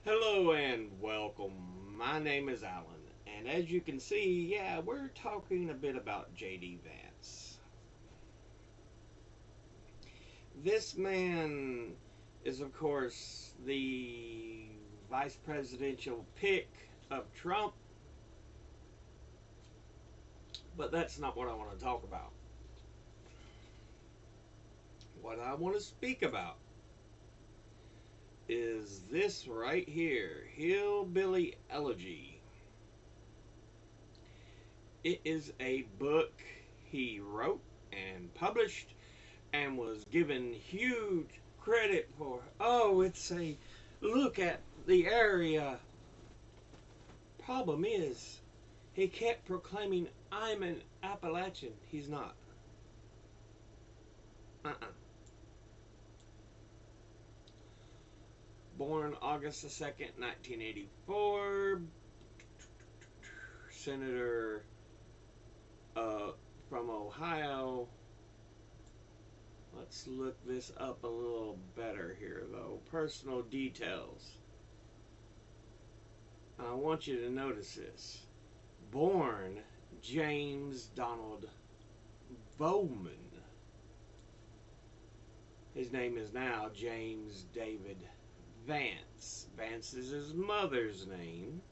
Hello and welcome. My name is Alan, and as you can see, yeah, we're talking a bit about JD Vance. This man is, of course, the vice presidential pick of Trump, but that's not what I want to talk about. What I want to speak about is this right here, Hillbilly Elegy. It is a book he wrote and published and was given huge credit for. Oh, it's a look at the area. Problem is, he kept proclaiming, I'm an Appalachian. He's not. Uh-uh. Born August the 2nd, 1984. Senator uh, from Ohio. Let's look this up a little better here, though. Personal details. I want you to notice this. Born James Donald Bowman. His name is now James David Vance. Vance is his mother's name.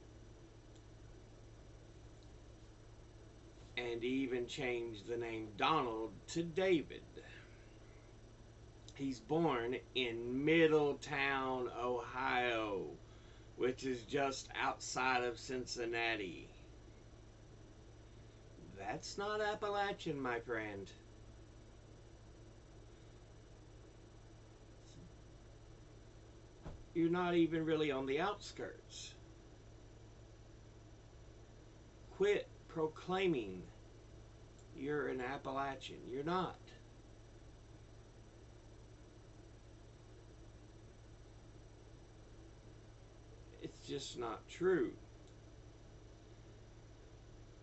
And he even changed the name Donald to David. He's born in Middletown, Ohio, which is just outside of Cincinnati. That's not Appalachian, my friend. You're not even really on the outskirts. Quit proclaiming you're an Appalachian. You're not. It's just not true.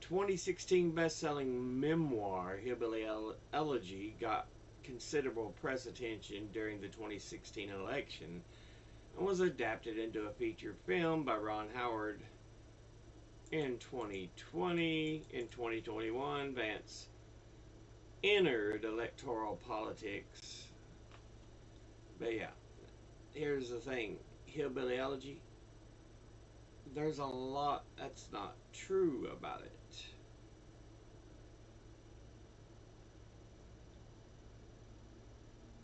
2016 best-selling memoir Hillbilly Elegy got considerable press attention during the 2016 election and was adapted into a feature film by Ron Howard in 2020. In 2021, Vance entered electoral politics. But yeah, here's the thing. Hillbilly Elegy, there's a lot that's not true about it.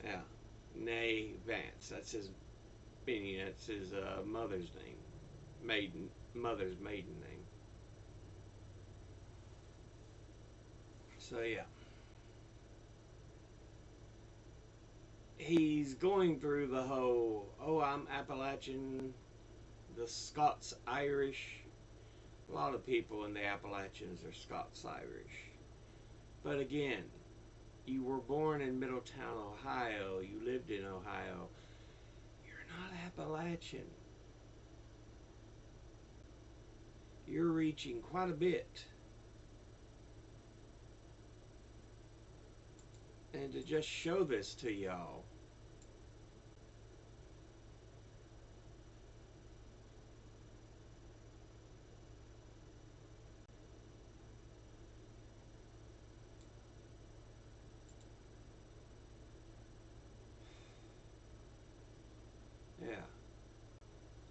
Yeah, Nay Vance. That's his meaning. That's his mother's name, mother's maiden name. So yeah, he's going through the whole. Oh, I'm Appalachian. The Scots Irish. A lot of people in the Appalachians are Scots Irish. But again, you were born in Middletown, Ohio. You lived in Ohio. You're not Appalachian. You're reaching quite a bit. And to just show this to y'all, yeah,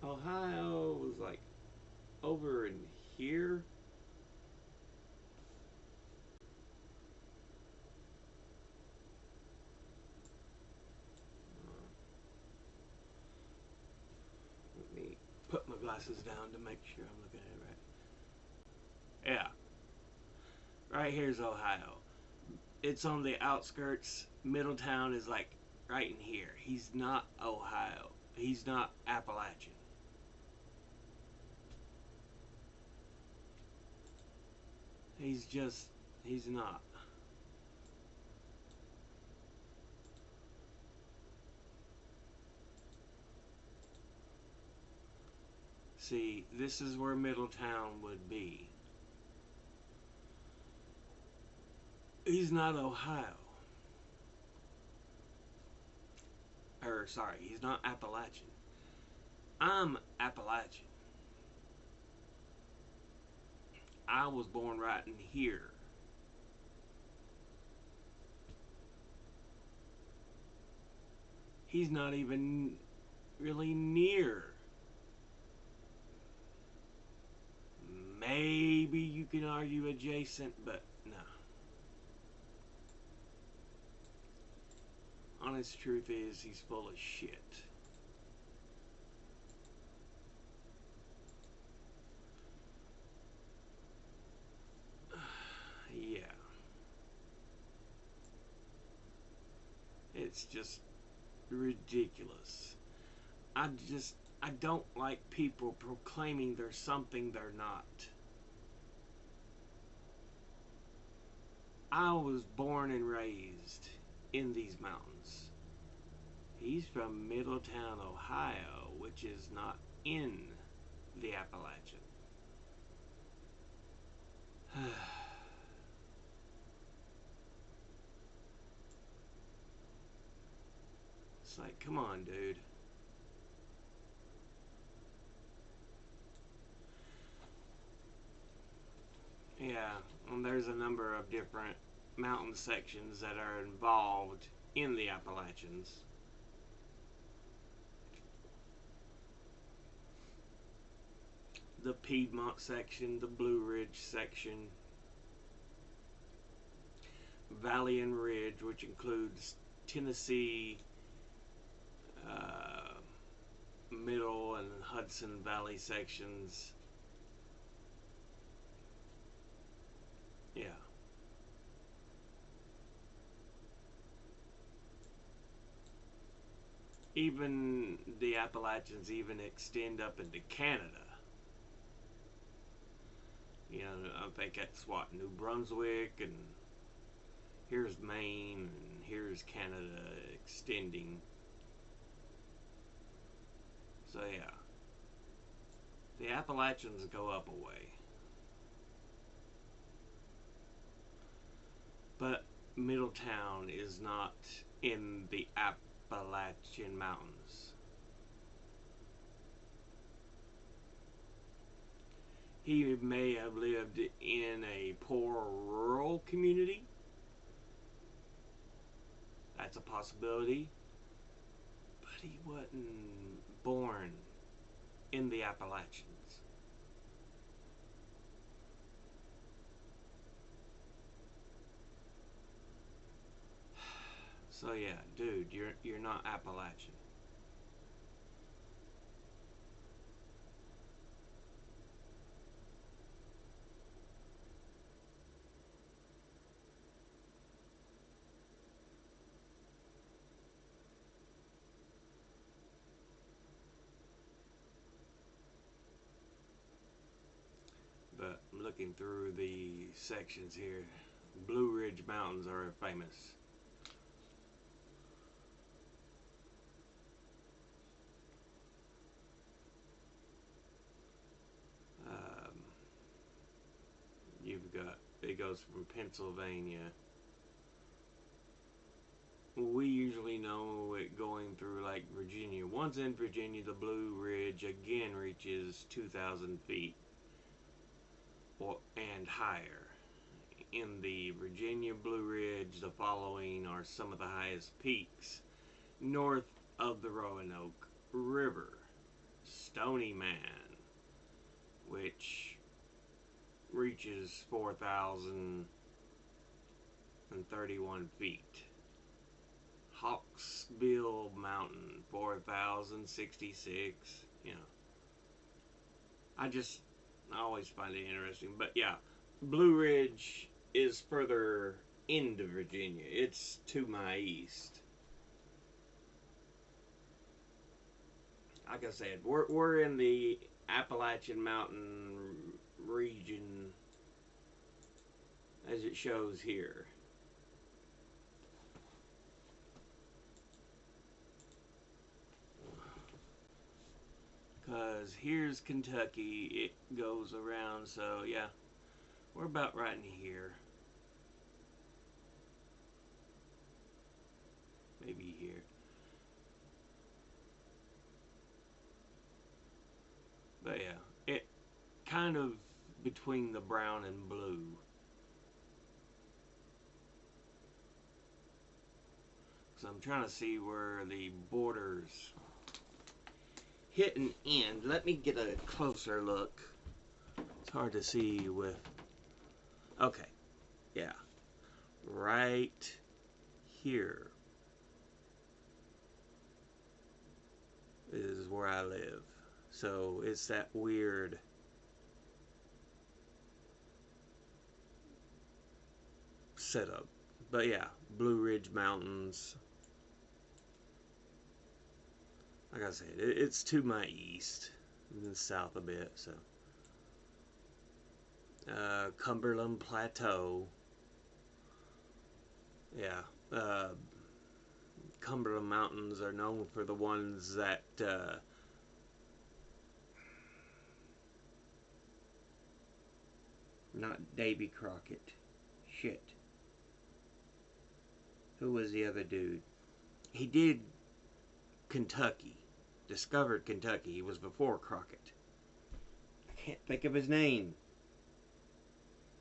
Ohio was like over in here. Let me put my glasses down to make sure I'm looking at it right. Yeah, right here's Ohio. It's on the outskirts. Middletown is like right in here. He's not Ohio. He's not Appalachian. He's not. See, this is where Middletown would be. He's not Ohio. Or, sorry, he's not Appalachian. I'm Appalachian. I was born right in here. He's not even really near. Maybe you can argue adjacent, but no. Honest truth is, he's full of shit. Yeah. It's just ridiculous. I don't like people proclaiming they're something they're not. I was born and raised in these mountains. He's from Middletown, Ohio, which is not in the Appalachian. It's like, come on, dude. Yeah, and there's a number of different mountain sections that are involved in the Appalachians. The Piedmont section, the Blue Ridge section, Valley and Ridge, which includes Tennessee, uh, Middle and Hudson Valley sections. Yeah. Even the Appalachians even extend up into Canada. You know, I think that's what, New Brunswick, and here's Maine, and here's Canada extending. So yeah, the Appalachians go up a way. But Middletown is not in the Appalachian Mountains. He may have lived in a poor rural community. That's a possibility. But he wasn't born in the Appalachians. So yeah, dude, you're not Appalachian. But looking through the sections here, Blue Ridge Mountains are famous. Um, you've got, it goes from Pennsylvania. We usually know it going through like Virginia. Once in Virginia, the Blue Ridge again reaches 2,000 feet and higher. In the Virginia Blue Ridge, the following are some of the highest peaks north of the Roanoke River. Stony Man, which reaches 4,031 feet. Hawksbill Mountain, 4,066. You know, I always find it interesting. But yeah, Blue Ridge is further into Virginia. It's to my east. Like I said, we're in the Appalachian Mountain region as it shows here. Because here's Kentucky, it goes around, so yeah, we're about right in here. Maybe here. But yeah, it kind of between the brown and blue. So I'm trying to see where the borders hit and end. Let me get a closer look. It's hard to see with. Okay, yeah, right here is where I live. So it's that weird setup. But yeah, Blue Ridge Mountains. Like I said, it's to my east and south a bit. So Cumberland Plateau. Yeah, Cumberland Mountains are known for the ones that not Davy Crockett. Shit. Who was the other dude? He did Kentucky. Discovered Kentucky. He was before Crockett. I can't think of his name.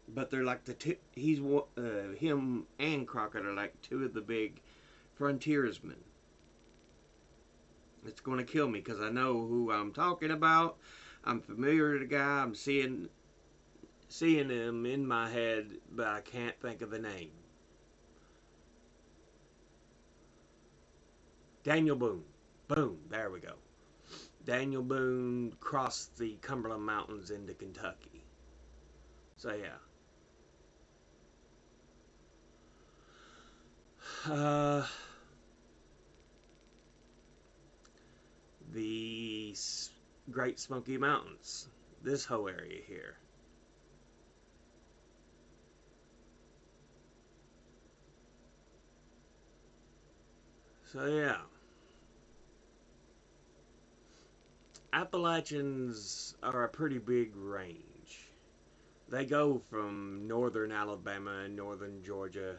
But they're like the two. Him and Crockett are like two of the big frontiersmen. It's going to kill me because I know who I'm talking about. I'm familiar with the guy. I'm seeing him in my head, but I can't think of the name. Daniel Boone. Boone. There we go. Daniel Boone crossed the Cumberland Mountains into Kentucky. So yeah. The Great Smoky Mountains. This whole area here. So yeah. Appalachians are a pretty big range. They go from northern Alabama and northern Georgia,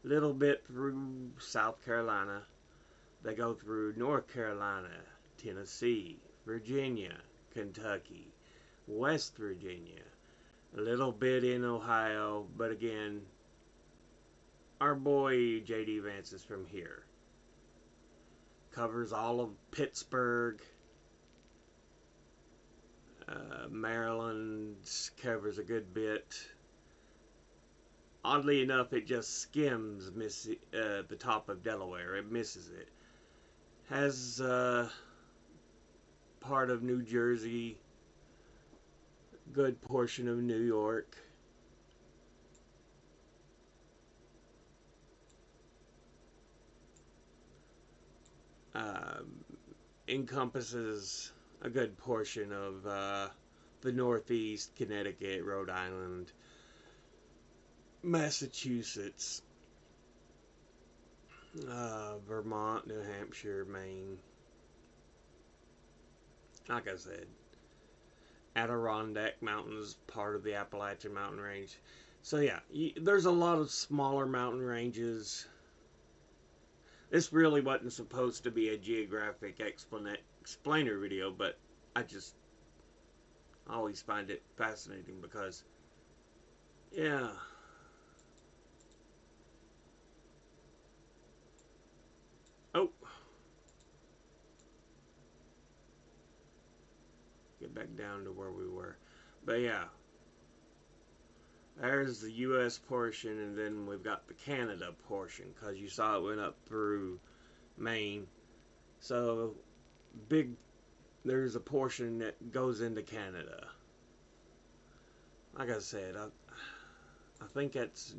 a little bit through South Carolina. They go through North Carolina, Tennessee, Virginia, Kentucky, West Virginia, a little bit in Ohio, but again, our boy JD Vance is from here. Covers all of Pittsburgh. Maryland covers a good bit. Oddly enough, it just skims the top of Delaware. It misses it. Has part of New Jersey, good portion of New York. Encompasses a good portion of the Northeast, Connecticut, Rhode Island, Massachusetts, Vermont, New Hampshire, Maine. Like I said, Adirondack Mountains, part of the Appalachian mountain range. So yeah, there's a lot of smaller mountain ranges. This really wasn't supposed to be a geographic explainer video, but I just always find it fascinating because, yeah. Oh. Get back down to where we were. But yeah. There's the U.S. portion, and then we've got the Canada portion, because you saw it went up through Maine. So, there's a portion that goes into Canada. Like I said, I think that's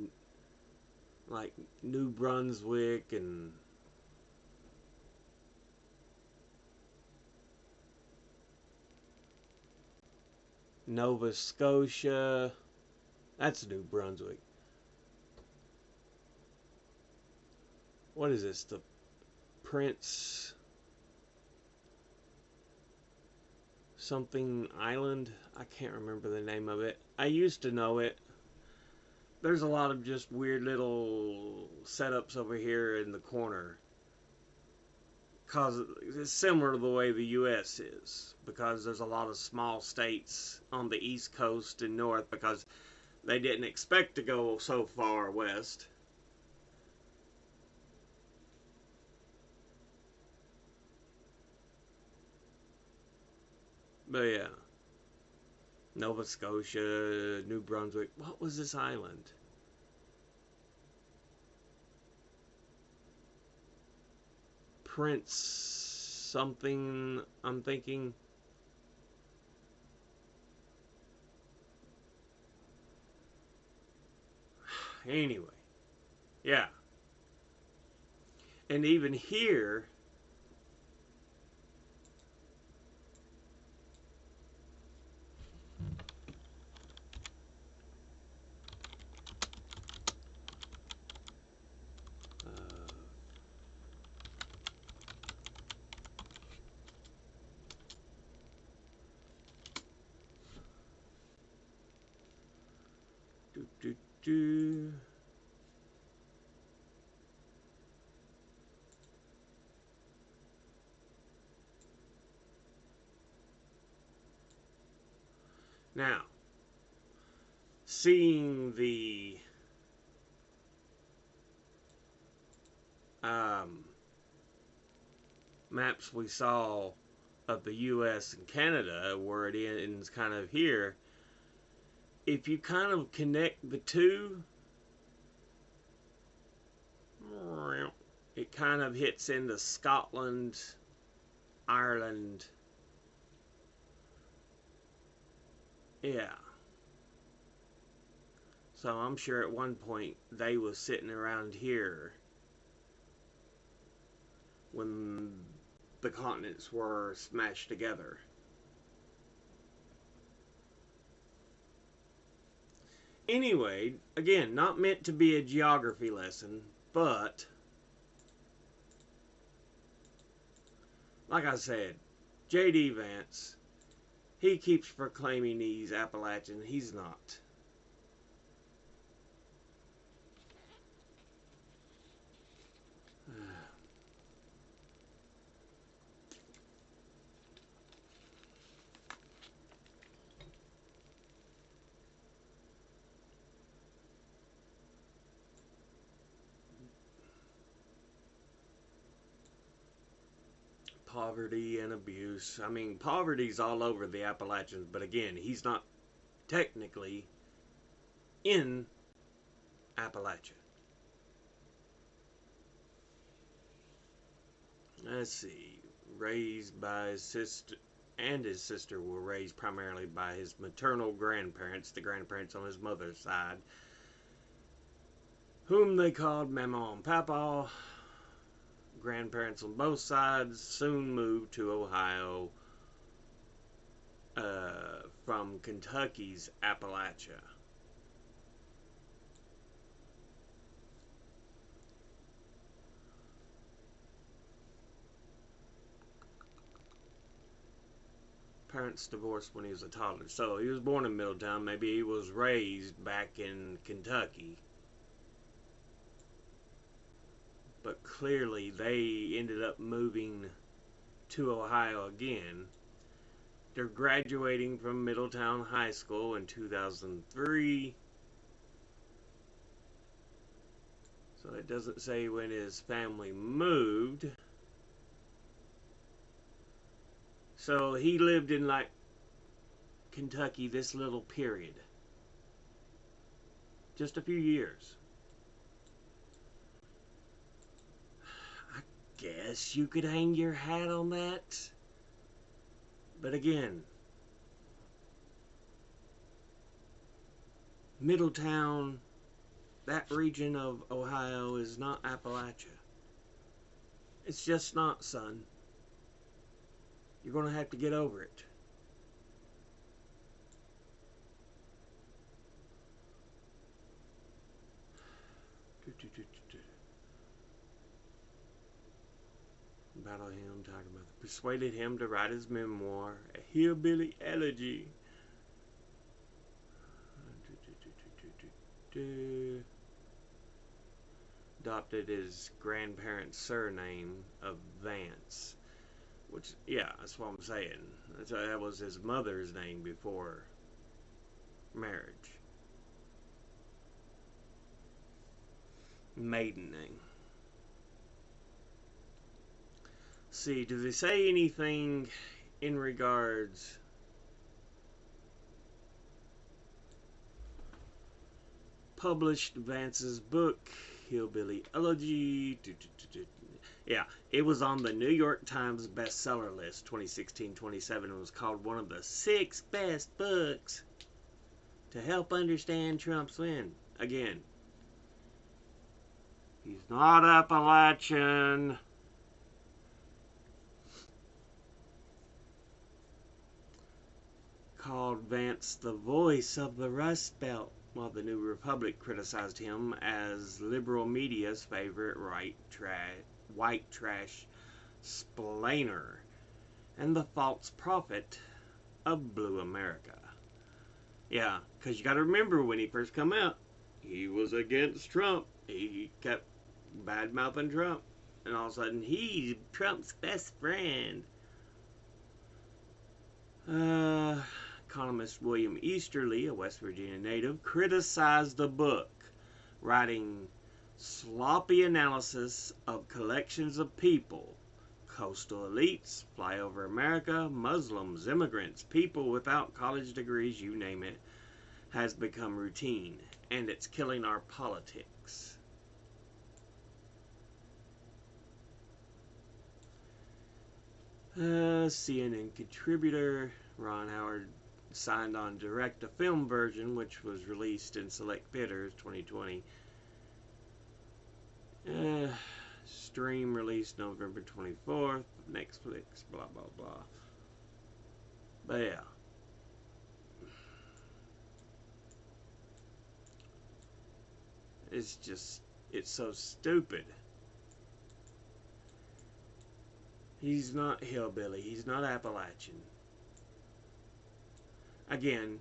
like New Brunswick and Nova Scotia. That's New Brunswick. What is this? The Prince something Island? I can't remember the name of it. I used to know it. There's a lot of just weird little setups over here in the corner. because it's similar to the way the U.S. is, because there's a lot of small states on the East Coast and North because they didn't expect to go so far west. But yeah, Nova Scotia, New Brunswick. What was this island? Prince something, I'm thinking. Anyway, yeah. And even here, do, do, do. Now, seeing the maps we saw of the U.S. and Canada, where it ends kind of here, if you kind of connect the two, it kind of hits into Scotland, Ireland. Yeah. So I'm sure at one point they was sitting around here when the continents were smashed together. Anyway, again, not meant to be a geography lesson, but like I said, JD Vance, he keeps proclaiming he's Appalachian. He's not. Poverty and abuse. I mean, poverty's all over the Appalachians, but again, he's not technically in Appalachia. Let's see. Raised by his sister, and his sister were raised primarily by his maternal grandparents, the grandparents on his mother's side, whom they called Mama and Papa. Grandparents on both sides soon moved to Ohio from Kentucky's Appalachia. Parents divorced when he was a toddler. So he was born in Middletown. Maybe he was raised back in Kentucky. But clearly they ended up moving to Ohio again. They're graduating from Middletown High School in 2003. So it doesn't say when his family moved. So he lived in like Kentucky this little period. Just a few years. I guess you could hang your hat on that. But again, Middletown, that region of Ohio is not Appalachia. It's just not, son. You're going to have to get over it. About him talking about persuaded him to write his memoir, A Hillbilly Elegy. adopted his grandparents' surname of Vance. Which, yeah, that's what I'm saying. That was his mother's name before marriage. Maiden name. See, do they say anything in regards published Vance's book, Hillbilly Elegy? Yeah, it was on the New York Times bestseller list 2016-27. It was called one of the 6 best books to help understand Trump's win. Again, he's not Appalachian. Called Vance the voice of the Rust Belt, while the New Republic criticized him as liberal media's favorite white trash splainer and the false prophet of blue America. Yeah, because you got to remember when he first come out, he was against Trump. He kept bad-mouthing Trump. And all of a sudden, he's Trump's best friend. Economist William Easterly, a West Virginia native, criticized the book, writing sloppy analysis of collections of people, coastal elites, flyover America, Muslims, immigrants, people without college degrees, you name it, has become routine, and it's killing our politics. CNN contributor Ron Howard signed on direct-to-film version, which was released in select theaters 2020. Stream released November 24th. Netflix, blah, blah, blah. But yeah. It's just, it's so stupid. He's not hillbilly. He's not Appalachian. Again,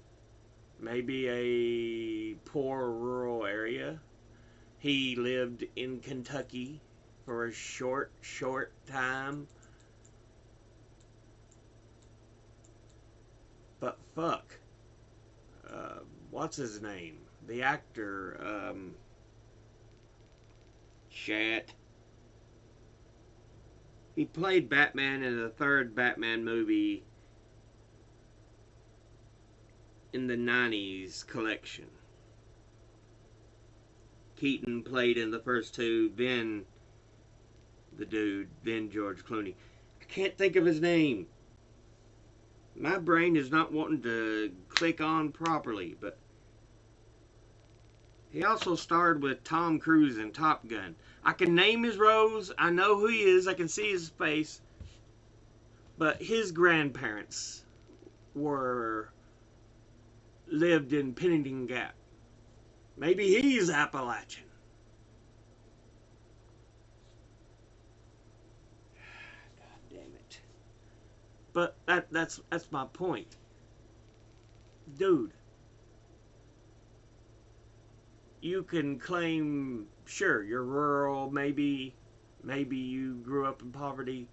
maybe a poor rural area. He lived in Kentucky for a short time. But fuck. What's his name? The actor, Shat. He played Batman in the third Batman movie in the 90s collection. Keaton played in the first two, then the dude, then George Clooney. I can't think of his name. My brain is not wanting to click on properly, but he also starred with Tom Cruise in Top Gun. I can name his roles, I know who he is, I can see his face, but his grandparents lived in Pennington Gap. Maybe he's Appalachian. God damn it. But that's my point. Dude. You can claim, sure, you're rural, maybe you grew up in poverty,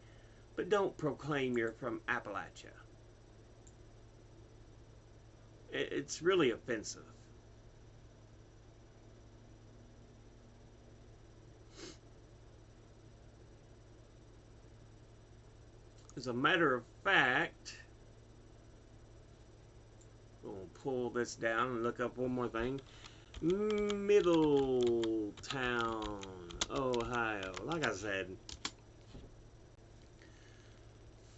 but don't proclaim you're from Appalachia. It's really offensive. As a matter of fact, we'll pull this down and look up one more thing. Middletown, Ohio. Like I said,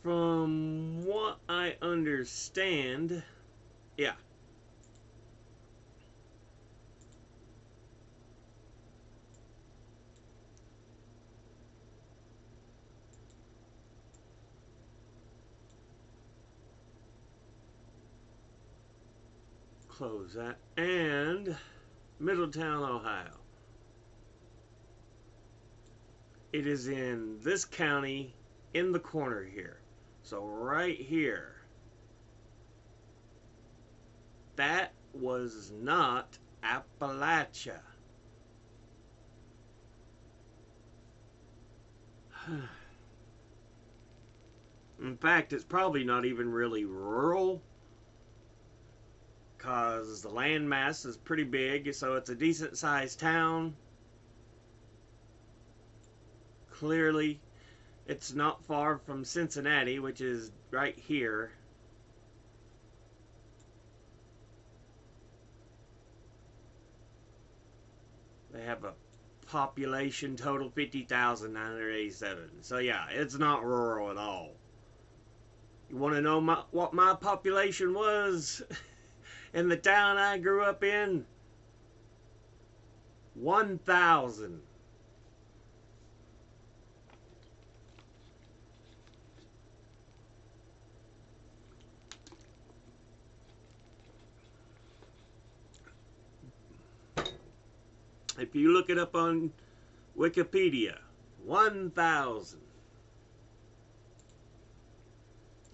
from what I understand, yeah. Close that. And Middletown, Ohio. It is in this county in the corner here. So right here. That was not Appalachia. In fact, it's probably not even really rural, because the land mass is pretty big, so it's a decent sized town. Clearly, it's not far from Cincinnati, which is right here. They have a population total 50,987. So yeah, it's not rural at all. You want to know what my population was in the town I grew up in? 1,000. If you look it up on Wikipedia, 1,000.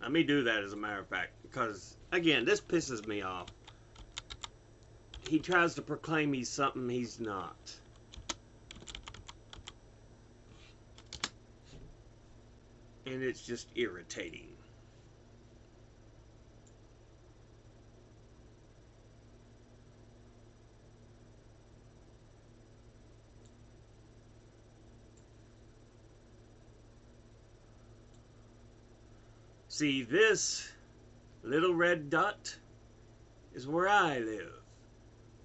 Let me do that as a matter of fact, because, again, this pisses me off. He tries to proclaim he's something he's not. And it's just irritating. See, this little red dot is where I live,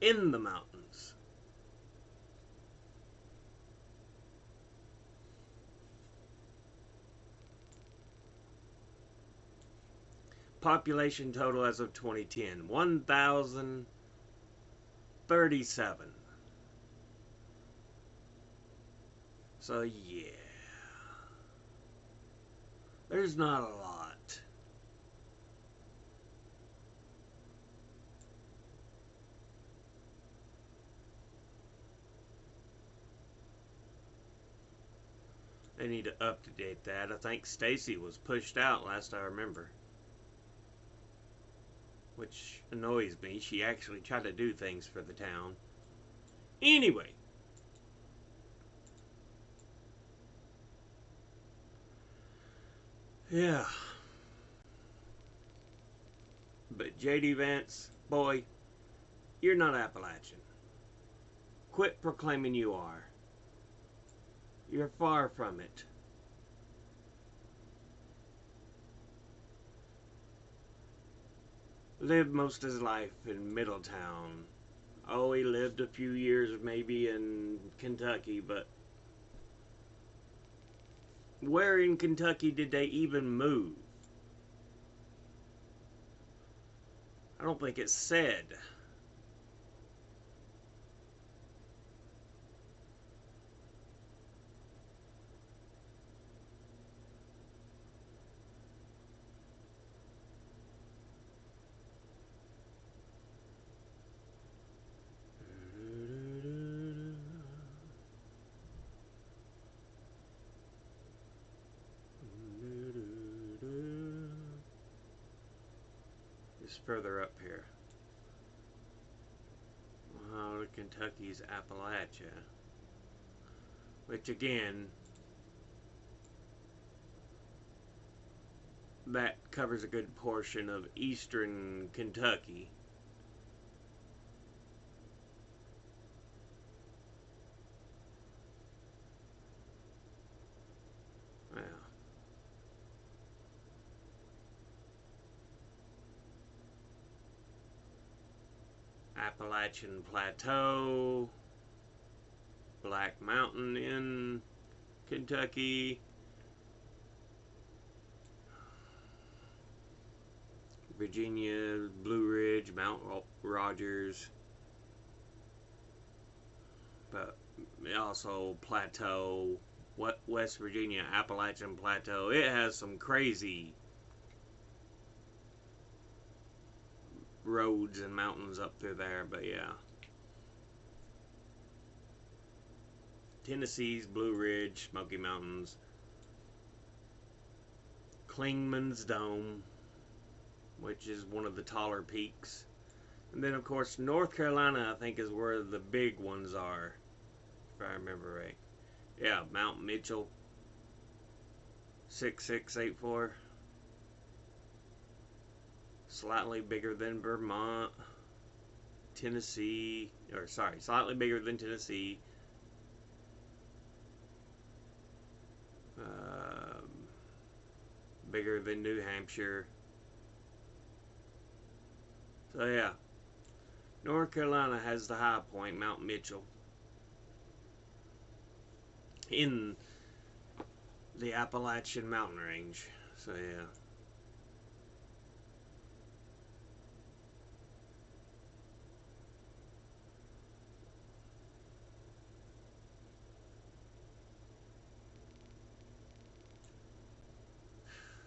in the mountains. Population total as of 2010, 1,037. So yeah, there's not a lot. They need to update that. I think Stacy was pushed out last I remember. Which annoys me. She actually tried to do things for the town. Anyway. Yeah. But JD Vance, boy, you're not Appalachian. Quit proclaiming you are. You're far from it. Lived most of his life in Middletown. Oh, he lived a few years maybe in Kentucky, but where in Kentucky did they even move? I don't think it said. Further up here. Well, Kentucky's Appalachia, which again, that covers a good portion of eastern Kentucky. Well, Appalachian Plateau, Black Mountain in Kentucky, Virginia, Blue Ridge, Mount Rogers, but also Plateau, West Virginia, Appalachian Plateau. It has some crazy roads and mountains up through there, but yeah. Tennessee's Blue Ridge, Smoky Mountains, Clingman's Dome, which is one of the taller peaks, and then of course North Carolina I think is where the big ones are, if I remember right. Yeah, Mount Mitchell, 6684. Slightly bigger than Vermont, Tennessee, or sorry, slightly bigger than Tennessee. Um, Bigger than New Hampshire. So yeah, North Carolina has the high point, Mount Mitchell, in the Appalachian mountain range. So yeah.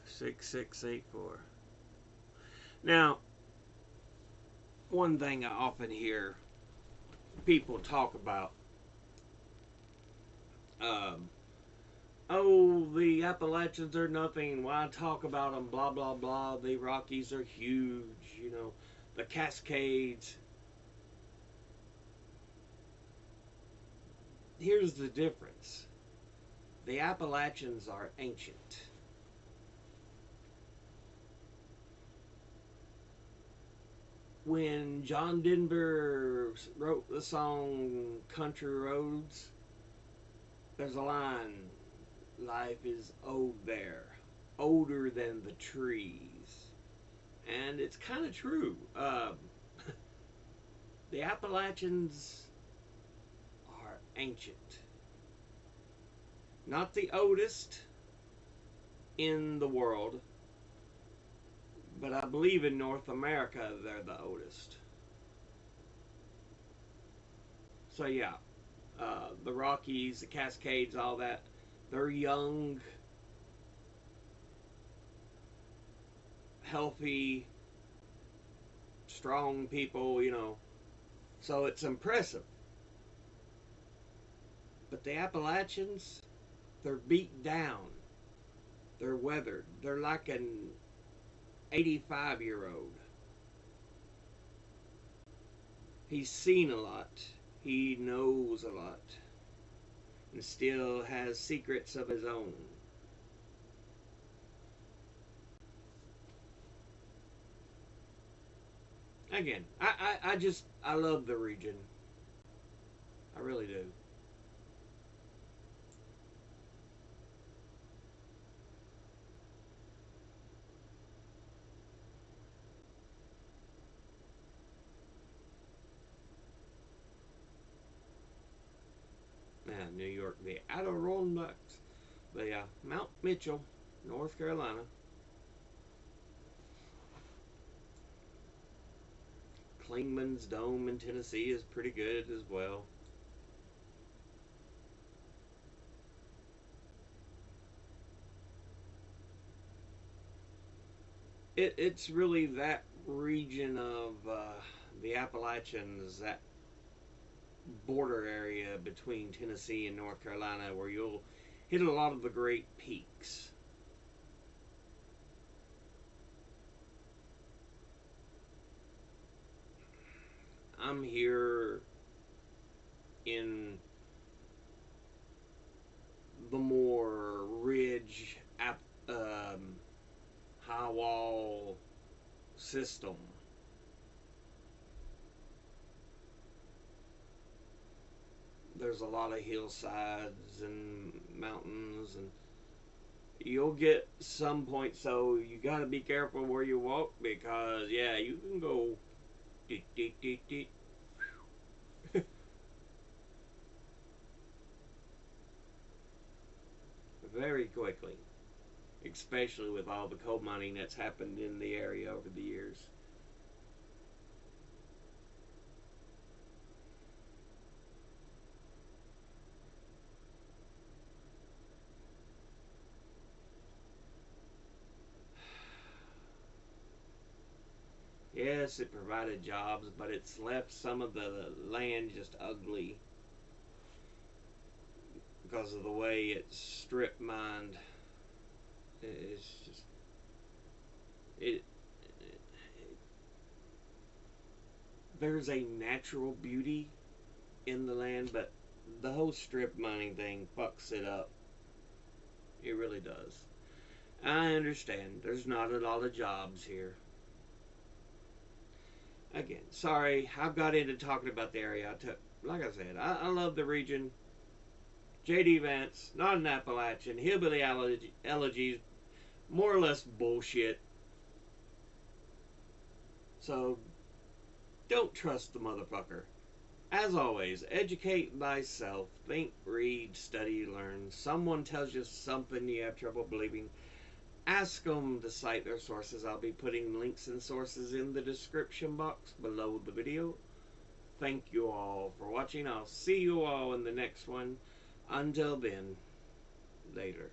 Six six eight four. Now, one thing I often hear people talk about, um, oh, the Appalachians are nothing. Why talk about them? Blah blah blah. The Rockies are huge. You know, the Cascades. Here's the difference. The Appalachians are ancient. When John Denver wrote the song Country Roads, there's a line, life is old there, older than the trees. And it's kind of true. The Appalachians are ancient. Not the oldest in the world, but I believe in North America they're the oldest. So yeah, the Rockies, the Cascades, all that, they're young, healthy, strong people, you know, so it's impressive. But the Appalachians, they're beat down, they're weathered, they're like an 85-year-old. He's seen a lot, he knows a lot, and still has secrets of his own. Again, I love the region. I really do. New York, the Adirondacks. But yeah, Mount Mitchell, North Carolina. Clingman's Dome in Tennessee is pretty good as well. It's really that region of the Appalachians, that border area between Tennessee and North Carolina, where you'll hit a lot of the great peaks. I'm here in the more ridge, high wall system. There's a lot of hillsides and mountains, and you'll get some points, so you got to be careful where you walk, because yeah, you can go deet, deet, deet, deet. Very quickly, especially with all the coal mining that's happened in the area over the years. Yes, it provided jobs, but it's left some of the land just ugly because of the way it's strip mined. It's just it, it there's a natural beauty in the land, but the whole strip mining thing fucks it up. It really does. I understand. There's not a lot of jobs here. Again, sorry, I've got into talking about the area. Like I said, I love the region. JD Vance, not an Appalachian. Hillbilly Elegies, more or less bullshit. So, don't trust the motherfucker. As always, educate thyself. Think, read, study, learn. Someone tells you something you have trouble believing. Ask them to cite their sources. I'll be putting links and sources in the description box below the video. Thank you all for watching. I'll see you all in the next one. Until then, later.